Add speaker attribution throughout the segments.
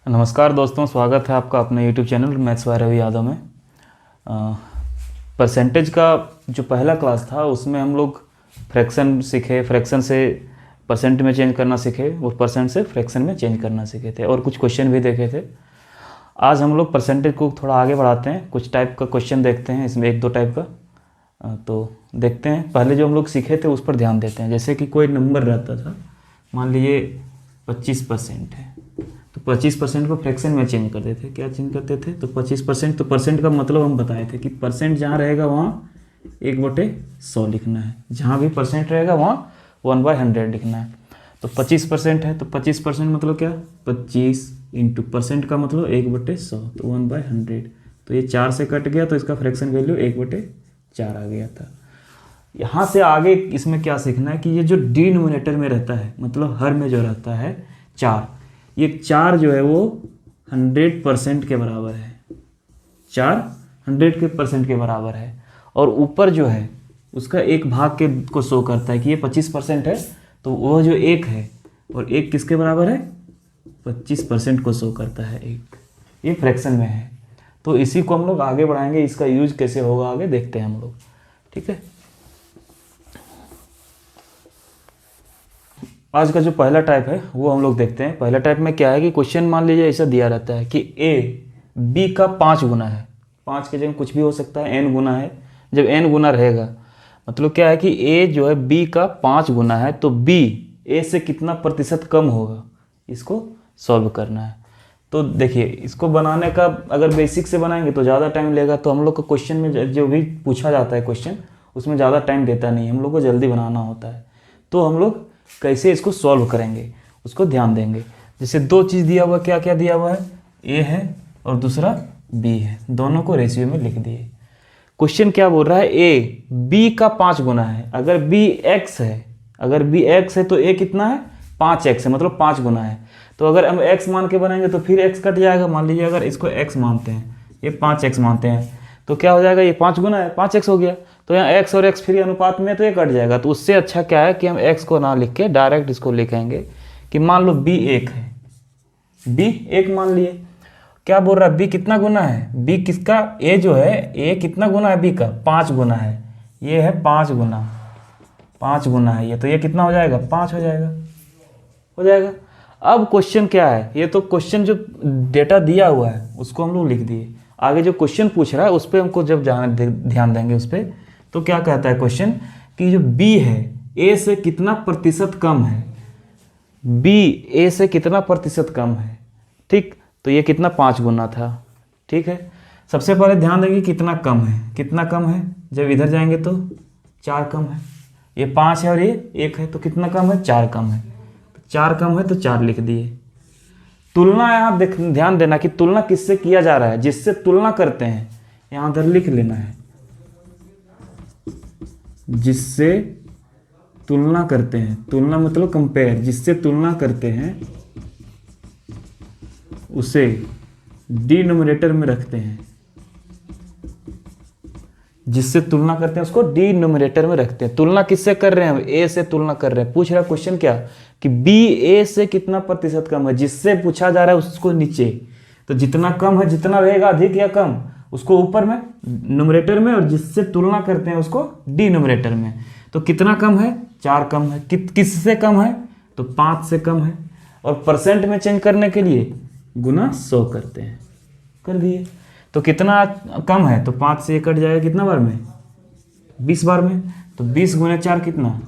Speaker 1: नमस्कार दोस्तों, स्वागत है आपका अपने YouTube channel maths by Ravi Yadav में। परसेंटेज का जो पहला क्लास था उसमें हम लोग फ्रैक्शन सीखे, फ्रैक्शन से परसेंट में चेंज करना सीखे, वो परसेंट से फ्रैक्शन में चेंज करना सीखे थे और कुछ क्वेश्चन भी देखे थे। आज हम लोग परसेंटेज को थोड़ा आगे बढ़ाते हैं, कुछ टाइप का क्वेश्चन देखते हैं, इसमें एक दो टाइप का तो देखते हैं। पहले जो हम लोग सीखे थे उस पर ध्यान देते हैं। जैसे कि कोई नंबर रहता था, मान लीजिए 25% है, तो 25% को फ्रैक्शन में चेंज करते थे। क्या चेंज करते थे? तो 25%, तो परसेंट का मतलब हम बताए थे कि परसेंट जहाँ रहेगा वहाँ 1/100 लिखना है, जहाँ भी परसेंट रहेगा वहाँ 1/100 लिखना है। तो 25% है तो 25% मतलब क्या? 25 इंटू परसेंट का मतलब 1/100, तो 1/100। तो ये 4 से कट गया तो इसका फ्रैक्शन वैल्यू 1/4 आ गया था। यहाँ से आगे इसमें क्या सीखना है कि ये जो डिनोमिनेटर में रहता है, मतलब हर में जो रहता है 4, ये 4 जो है वो 100% के बराबर है। 4 100% के बराबर है और ऊपर जो है उसका एक भाग के को शो करता है कि ये 25% है, तो वो जो एक है और एक किसके बराबर है? 25% को शो करता है एक। ये फ्रैक्शन में है, तो इसी को हम लोग आगे बढ़ाएंगे। इसका यूज कैसे होगा आगे देखते हैं हम लोग, ठीक है। आज का जो पहला टाइप है वो हम लोग देखते हैं। पहला टाइप में क्या है कि क्वेश्चन मान लीजिए ऐसा दिया रहता है कि ए बी का 5 गुना है। 5 के जगह कुछ भी हो सकता है, n गुना है। जब n गुना रहेगा मतलब क्या है कि a जो है b का 5 गुना है, तो b a से कितना प्रतिशत कम होगा, इसको सॉल्व करना है। तो देखिए, इसको बनाने का अगर बेसिक से बनाएंगे तो ज़्यादा टाइम लेगा। तो हम लोग को क्वेश्चन में जो भी पूछा जाता है क्वेश्चन, उसमें ज़्यादा टाइम देता नहीं, हम लोग को जल्दी बनाना होता है। तो हम लोग कैसे इसको सॉल्व करेंगे उसको ध्यान देंगे। जैसे दो चीज़ दिया हुआ, क्या क्या दिया हुआ है? ए है और दूसरा बी है, दोनों को रेशियो में लिख दिए। क्वेश्चन क्या बोल रहा है? ए बी का 5 गुना है। अगर बी एक्स है तो ए कितना है? 5x है, मतलब 5 गुना है। तो अगर हम x मान के बनाएंगे तो फिर x कट जाएगा। मान लीजिए अगर इसको x मानते हैं, ये 5x मानते हैं, तो क्या हो जाएगा? ये 5 गुना है, 5x हो गया। तो यहाँ x और x फिर अनुपात में, तो ये कट जाएगा। तो उससे अच्छा क्या है कि हम x को ना लिख के डायरेक्ट इसको लिखेंगे कि मान लो b 1 है, b 1 मान लिए। क्या बोल रहा है? b कितना गुना है? b किसका? a जो है, a कितना गुना है b का? 5 गुना है। ये है 5 गुना है ये, तो ये कितना हो जाएगा? 5 हो जाएगा। अब क्वेश्चन क्या है? ये तो क्वेश्चन जो डेटा दिया हुआ है उसको हम लोग लिख दिए। आगे जो क्वेश्चन पूछ रहा है उस पर हमको जब ध्यान देंगे उस पर, तो क्या कहता है क्वेश्चन कि जो b है a से कितना प्रतिशत कम है? b a से कितना प्रतिशत कम है, ठीक। तो ये कितना? 5 गुना था, ठीक है। सबसे पहले ध्यान देंगे कितना कम है। कितना कम है? जब इधर जाएंगे तो 4 कम है। ये 5 है और ये 1 है, तो कितना कम है? 4 कम है। 4 कम है तो 4 लिख दिए। तुलना, यहाँ ध्यान देना कि तुलना किससे किया जा रहा है? जिससे तुलना करते हैं, यहाँ उधर लिख लेना है। जिससे तुलना करते हैं, तुलना मतलब कंपेयर, जिससे तुलना करते हैं उसे डिनोमिनेटर में रखते हैं। जिससे तुलना करते हैं उसको डिनोमिनेटर में रखते हैं। तुलना किससे कर रहे हैं? ए से तुलना कर रहे हैं। पूछ रहा है क्वेश्चन क्या कि बी ए से कितना प्रतिशत कम है। जिससे पूछा जा रहा है उसको नीचे, तो जितना कम है, जितना रहेगा अधिक या कम, उसको ऊपर में न्यूमरेटर में, और जिससे तुलना करते हैं उसको डिनोमिनेटर में। तो कितना कम है? 4 कम है। किससे कम है? तो 5 से कम है। और परसेंट में चेंज करने के लिए गुना 100 करते हैं, कर दिए। तो कितना कम है? तो 5 से कट जाएगा कितना बार में? 20 बार में। तो 20 गुना 4 कितना?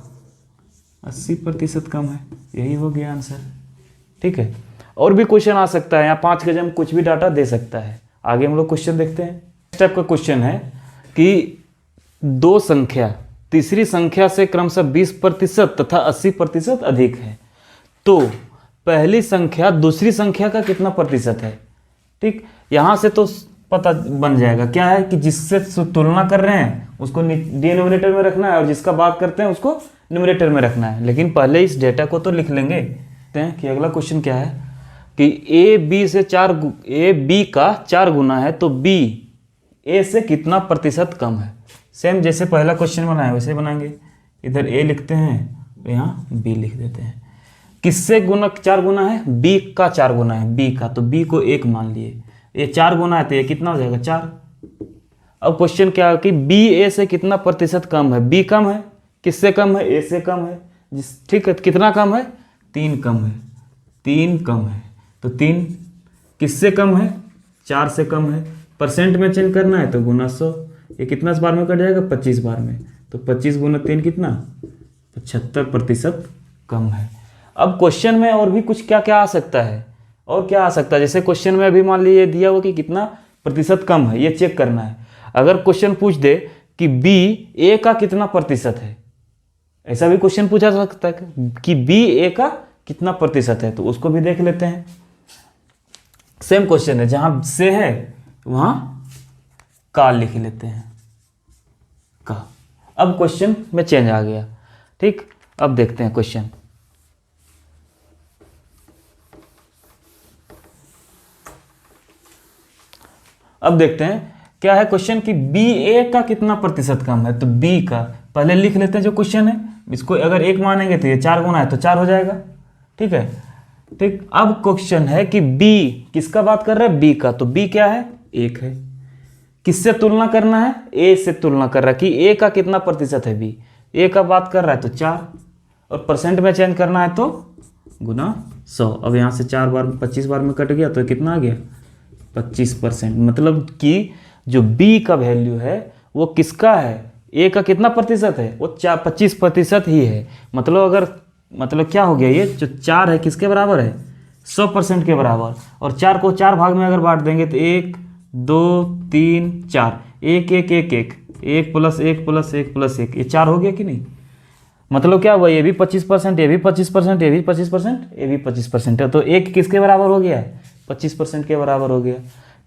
Speaker 1: 80% कम है। यही हो गया आंसर, ठीक है। और भी क्वेश्चन आ सकता है, यहाँ 5 के जगह कुछ भी डाटा दे सकता है। आगे हम लोग क्वेश्चन देखते हैं। इस टाइप का क्वेश्चन है कि दो संख्या तीसरी संख्या से क्रमशः 20% तथा 80% अधिक है, तो पहली संख्या दूसरी संख्या का कितना प्रतिशत है, ठीक। यहाँ से तो पता बन जाएगा क्या है कि जिससे तुलना कर रहे हैं उसको डिनोमिनेटर में रखना है और जिसका बात करते हैं उसको न्यूमरेटर में रखना है। लेकिन पहले इस डेटा को तो लिख लेंगे। कि अगला क्वेश्चन क्या है कि ए बी का 4 गुना है, तो बी ए से कितना प्रतिशत कम है। सेम जैसे पहला क्वेश्चन बनाया वैसे बनाएंगे। इधर ए लिखते हैं, यहाँ बी लिख देते हैं। किससे गुना 4 गुना है, b का 4 गुना है, b का, तो b को 1 मान लिए, ये 4 गुना है तो ये कितना हो जाएगा 4। अब क्वेश्चन क्या है कि b a से कितना प्रतिशत कम है, b कम है, किससे कम है, a से कम है, ठीक है, कितना कम है, 3 कम है, 3 कम है, तो 3 किससे कम है, 4 से कम है, परसेंट में चेंज करना है तो गुना 100, ये कितना बार में कट जाएगा, 25 बार में, तो 25 गुना 3 कितना, 75% कम है। अब क्वेश्चन में और भी कुछ क्या क्या आ सकता है, और क्या आ सकता है, जैसे क्वेश्चन में अभी मान लीजिए दिया हुआ कि कितना प्रतिशत कम है, ये चेक करना है। अगर क्वेश्चन पूछ दे कि बी ए का कितना प्रतिशत है, ऐसा भी क्वेश्चन पूछा जा सकता है कि बी ए का कितना प्रतिशत है, तो उसको भी देख लेते हैं। सेम क्वेश्चन है, जहां से है वहां का लिख लेते हैं, का। अब क्वेश्चन में चेंज आ गया, ठीक। अब देखते हैं क्वेश्चन, अब देखते हैं क्या है क्वेश्चन कि बी ए का कितना प्रतिशत कम है, तो बी का पहले लिख लेते हैं जो क्वेश्चन है, इसको अगर 1 मानेंगे तो ये 4 गुना है तो 4 हो जाएगा, ठीक है, ठीक। अब क्वेश्चन है कि बी किसका बात कर रहा है, बी का, तो बी क्या है, 1 है, किससे तुलना करना है, ए से तुलना कर रहा है कि ए का कितना प्रतिशत है, बी ए का बात कर रहा है तो 4, और परसेंट में चेंज करना है तो गुना 100। अब यहाँ से 4 बार 25 बार में कट गया तो कितना आ गया, 25%, मतलब कि जो b का वैल्यू है वो किसका है, a का कितना प्रतिशत है, वो 25% ही है। मतलब क्या हो गया, ये जो 4 है किसके बराबर है, 100% के बराबर। और 4 को 4 भाग में अगर बांट देंगे तो 1 2 3 4, 1 1 1 1 1 प्लस 1 प्लस 1 प्लस 1, ये 4 हो गया कि नहीं। मतलब क्या हुआ, ये भी 25%, ये भी 25%, ये भी 25%, ये भी 25% है, तो 1 किसके बराबर हो गया, 25% के बराबर हो गया,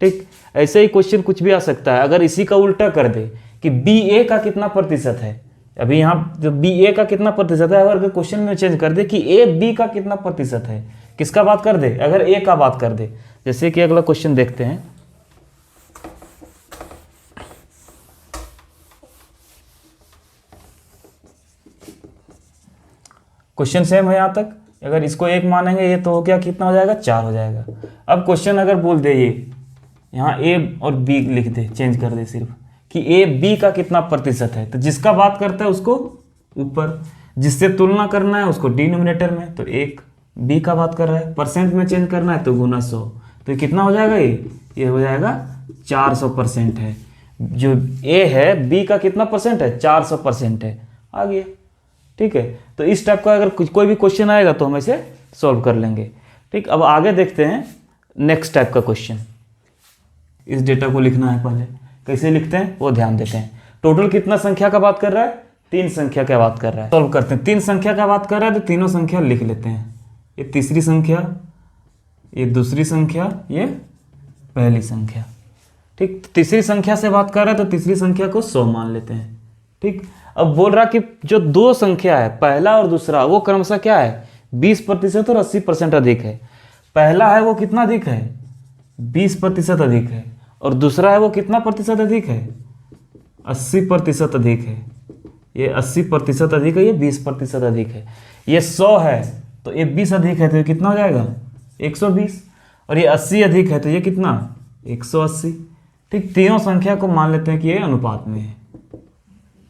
Speaker 1: ठीक। ऐसे ही क्वेश्चन कुछ भी आ सकता है, अगर इसी का उल्टा कर दे कि बी ए का कितना प्रतिशत है, अभी यहाँ जो बी ए का कितना प्रतिशत है, अगर क्वेश्चन में चेंज कर दे कि ए बी का कितना प्रतिशत है, किसका बात कर दे, अगर ए का बात कर दे, जैसे कि अगला क्वेश्चन देखते हैं। क्वेश्चन सेम है यहाँ तक, अगर इसको 1 मानेंगे ये तो क्या कितना हो जाएगा, 4 हो जाएगा। अब क्वेश्चन अगर बोल दे ये यहाँ ए और बी लिख दे, चेंज कर दे सिर्फ कि ए बी का कितना प्रतिशत है, तो जिसका बात करता है उसको ऊपर, जिससे तुलना करना है उसको डिनोमिनेटर में, तो 1 बी का बात कर रहा है, परसेंट में चेंज करना है तो गुना 100, तो ये कितना हो जाएगा, ये हो जाएगा 400% है। जो ए है बी का कितना परसेंट है, 400% है, आ गया, ठीक है। तो इस टाइप का अगर कोई भी क्वेश्चन आएगा तो हम इसे सॉल्व कर लेंगे, ठीक। अब आगे देखते हैं नेक्स्ट टाइप का क्वेश्चन। इस डेटा को लिखना है, पहले कैसे लिखते हैं वो ध्यान देते हैं। टोटल कितना संख्या का बात कर रहा है, 3 संख्या का बात कर रहा है, सॉल्व करते हैं। 3 संख्या का बात कर रहा है तो तीनों संख्या लिख लेते हैं, ये तीसरी संख्या, ये दूसरी संख्या, ये पहली संख्या, ठीक। तीसरी संख्या से बात कर रहा है तो तीसरी संख्या को 100 मान लेते हैं, ठीक। अब बोल रहा कि जो 2 संख्या है, पहला और दूसरा, वो क्रमशः क्या है, 20% और 80% अधिक है। पहला है वो कितना अधिक है, 20% अधिक है, और दूसरा है वो कितना प्रतिशत अधिक है, 80% अधिक है। ये 80% अधिक है, ये 20% अधिक है। ये 100 है तो ये 20 अधिक है तो ये कितना हो जाएगा, 120, और ये 80 अधिक है तो ये कितना, 180, ठीक। तीनों संख्या को मान लेते हैं कि ये अनुपात में है,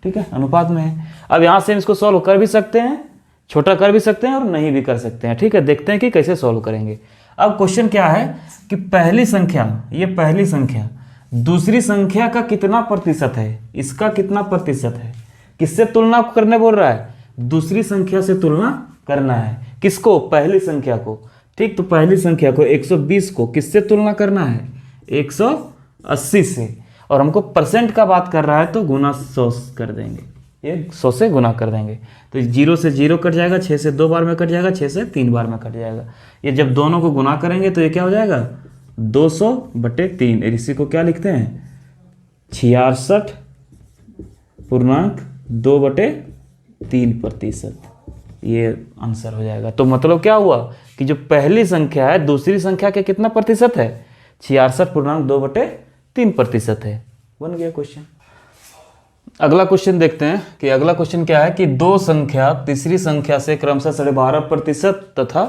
Speaker 1: ठीक है, अनुपात में है। अब यहाँ से हम इसको सॉल्व कर भी सकते हैं, छोटा कर भी सकते हैं और नहीं भी कर सकते हैं, ठीक है। देखते हैं कि कैसे सॉल्व करेंगे। अब क्वेश्चन क्या है कि पहली संख्या, ये पहली संख्या दूसरी संख्या का कितना प्रतिशत है, इसका कितना प्रतिशत है, किससे तुलना करने बोल रहा है, दूसरी संख्या से तुलना करना है। किसको, पहली संख्या को, ठीक। तो पहली संख्या को 120 को किससे तुलना करना है, 180 से, और हमको परसेंट का बात कर रहा है तो गुना 100 कर देंगे, ये 100 से गुना कर देंगे, तो 0 से 0 कट जाएगा, 6 से 2 बार में कट जाएगा, 6 से 3 बार में कट जाएगा। ये जब दोनों को गुना करेंगे तो ये क्या हो जाएगा, 200/3, इसी को क्या लिखते हैं, 66.2/3%, ये आंसर हो जाएगा। तो मतलब क्या हुआ कि जो पहली संख्या है दूसरी संख्या के कितना प्रतिशत है, 66.2/3% है। बन गया क्वेश्चन। अगला क्वेश्चन देखते हैं कि अगला क्वेश्चन क्या है कि दो संख्या तीसरी संख्या से क्रमशः 12.5% तथा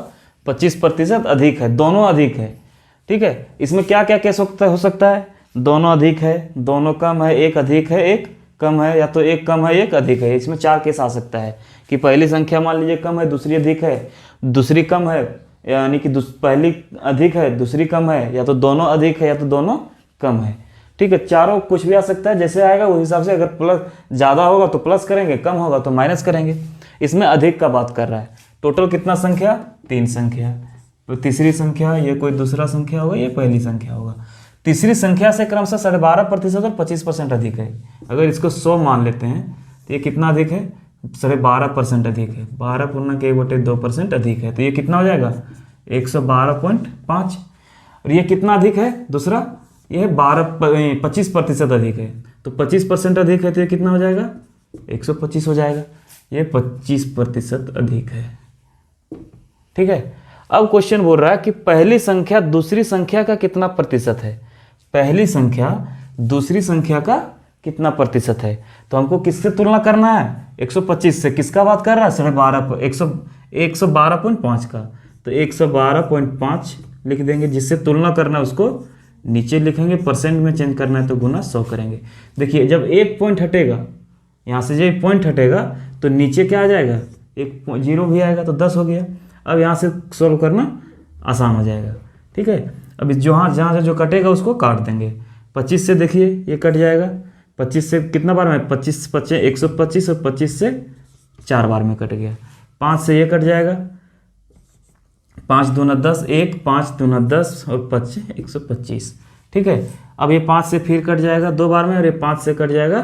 Speaker 1: 25% अधिक है, दोनों अधिक है। ठीक है, इसमें क्या क्या केस हो सकता है? दोनों अधिक है, दोनों कम है, एक अधिक है एक कम है, या तो एक कम है एक अधिक है। इसमें 4 केस आ सकता है कि पहली संख्या मान लीजिए कम है, दूसरी अधिक है, दूसरी कम है, यानी कि पहली अधिक है दूसरी कम है, या तो दोनों अधिक है या तो दोनों कम है। ठीक है, चारों कुछ भी आ सकता है, जैसे आएगा उस हिसाब से। अगर प्लस ज़्यादा होगा तो प्लस करेंगे, कम होगा तो माइनस करेंगे। इसमें अधिक का बात कर रहा है। टोटल कितना संख्या? 3 संख्या। तो तीसरी संख्या ये कोई दूसरा संख्या होगा, ये पहली संख्या होगा। तीसरी संख्या से क्रमशः 12.5% और 25% अधिक है। अगर इसको 100 मान लेते हैं तो ये कितना अधिक है? 12.5% अधिक है। 12 पूर्ण के 1/2% अधिक है, तो ये कितना हो जाएगा? 112.5। और ये कितना अधिक है? दूसरा ये 25% अधिक है, तो 25% अधिक है तो ये कितना हो जाएगा? 125 हो जाएगा। ये 25% अधिक है। ठीक है, अब क्वेश्चन बोल रहा है कि पहली संख्या दूसरी संख्या का कितना प्रतिशत है? पहली संख्या दूसरी संख्या का कितना प्रतिशत है? तो हमको किससे तुलना करना है? 125 से। किसका बात कर रहा है? 112.5 का। तो 112.5 लिख देंगे, जिससे तुलना करना है उसको नीचे लिखेंगे, परसेंट में चेंज करना है तो गुना 100 करेंगे। देखिए जब एक पॉइंट हटेगा, यहाँ से जब पॉइंट हटेगा तो नीचे क्या आ जाएगा? एक 0 भी आएगा, तो 10 हो गया। अब यहाँ से सॉल्व करना आसान हो जाएगा। ठीक है, अब जहाँ से जो कटेगा उसको काट देंगे। 25 से देखिए ये कट जाएगा। 25 से कितना बार में? 25 125, और 25 से 4 बार में कट गया। 5 से ये कट जाएगा, 5 दूना 10, 1 5 दूना 10 और 25 125। ठीक है, अब ये 5 से फिर कट जाएगा 2 बार में, और ये 5 से कट जाएगा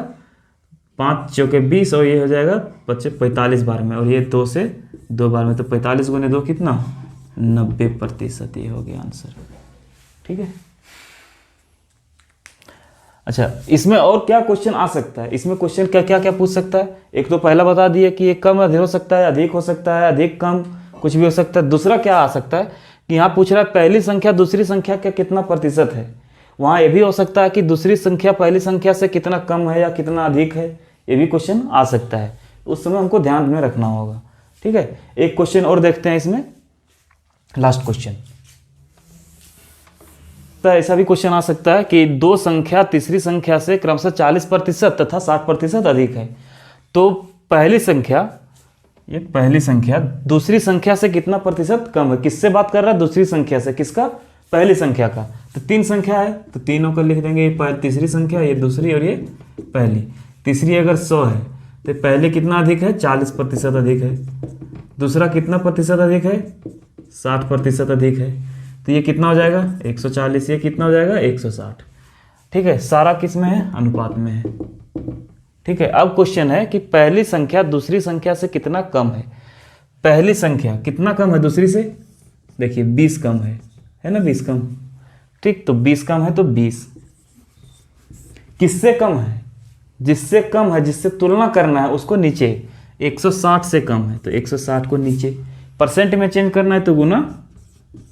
Speaker 1: 5 चौके 20, और ये हो जाएगा 45 बार में, और ये 2 से 2 बार में। तो 45 गुने 2 कितना? 90%। ये हो गया आंसर। ठीक है, अच्छा इसमें और क्या क्वेश्चन आ सकता है? इसमें क्वेश्चन क्या क्या पूछ सकता है? एक तो पहला बता दिए कि ये कम अधिक हो सकता है, अधिक हो सकता है, अधिक कम कुछ भी हो सकता है। दूसरा क्या आ सकता है कि यहाँ पूछ रहा है पहली संख्या दूसरी संख्या का कितना प्रतिशत है। वहाँ ये भी हो सकता है कि दूसरी संख्या पहली संख्या से कितना कम है या कितना अधिक है, ये भी क्वेश्चन आ सकता है। उस समय हमको ध्यान में रखना होगा। ठीक है, एक क्वेश्चन और देखते हैं इसमें, लास्ट क्वेश्चन। तो ऐसा भी क्वेश्चन आ सकता है कि दो संख्या तीसरी संख्या से क्रमशः 40% तथा 60% अधिक है। तो पहली संख्या, ये पहली संख्या दूसरी संख्या से कितना प्रतिशत कम है? किससे बात कर रहा है? दूसरी संख्या से। किसका? पहली संख्या का। तो 3 संख्या है तो तीनों को लिख देंगे। ये तीसरी संख्या, ये दूसरी और ये पहली। तीसरी अगर 100 है तो पहले कितना अधिक है? 40% अधिक है। दूसरा कितना प्रतिशत अधिक है? 60% अधिक है। तो ये कितना हो जाएगा? 140। ये कितना हो जाएगा? 160। ठीक है, सारा किस में है? अनुपात में है। ठीक है, अब क्वेश्चन है कि पहली संख्या दूसरी संख्या से कितना कम है? पहली संख्या कितना कम है दूसरी से? देखिए 20 कम है ना? 20 कम। ठीक, तो 20 कम है तो 20। किससे कम है? जिससे कम है, जिससे तुलना करना है उसको नीचे। 160 से कम है तो 160 को नीचे, परसेंट में चेंज करना है तो गुना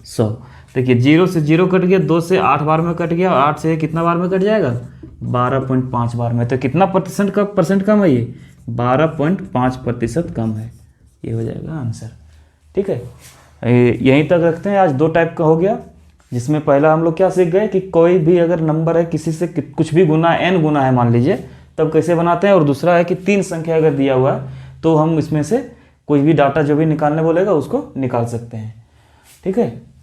Speaker 1: 100। देखिए 0 से 0 कट गया, 2 से 8 बार में कट गया, और 8 से कितना बार में कट जाएगा? 12.5 बार में। तो कितना परसेंट कम है? ये 12.5% कम है। ये हो जाएगा आंसर। ठीक है, यहीं तक रखते हैं। आज 2 टाइप का हो गया, जिसमें पहला हम लोग क्या सीख गए कि कोई भी अगर नंबर है किसी से कुछ भी गुना n गुना है मान लीजिए, तब कैसे बनाते हैं। और दूसरा है कि 3 संख्या अगर दिया हुआ है तो हम इसमें से कोई भी डाटा जो भी निकालने बोलेगा उसको निकाल सकते हैं। ठीक है।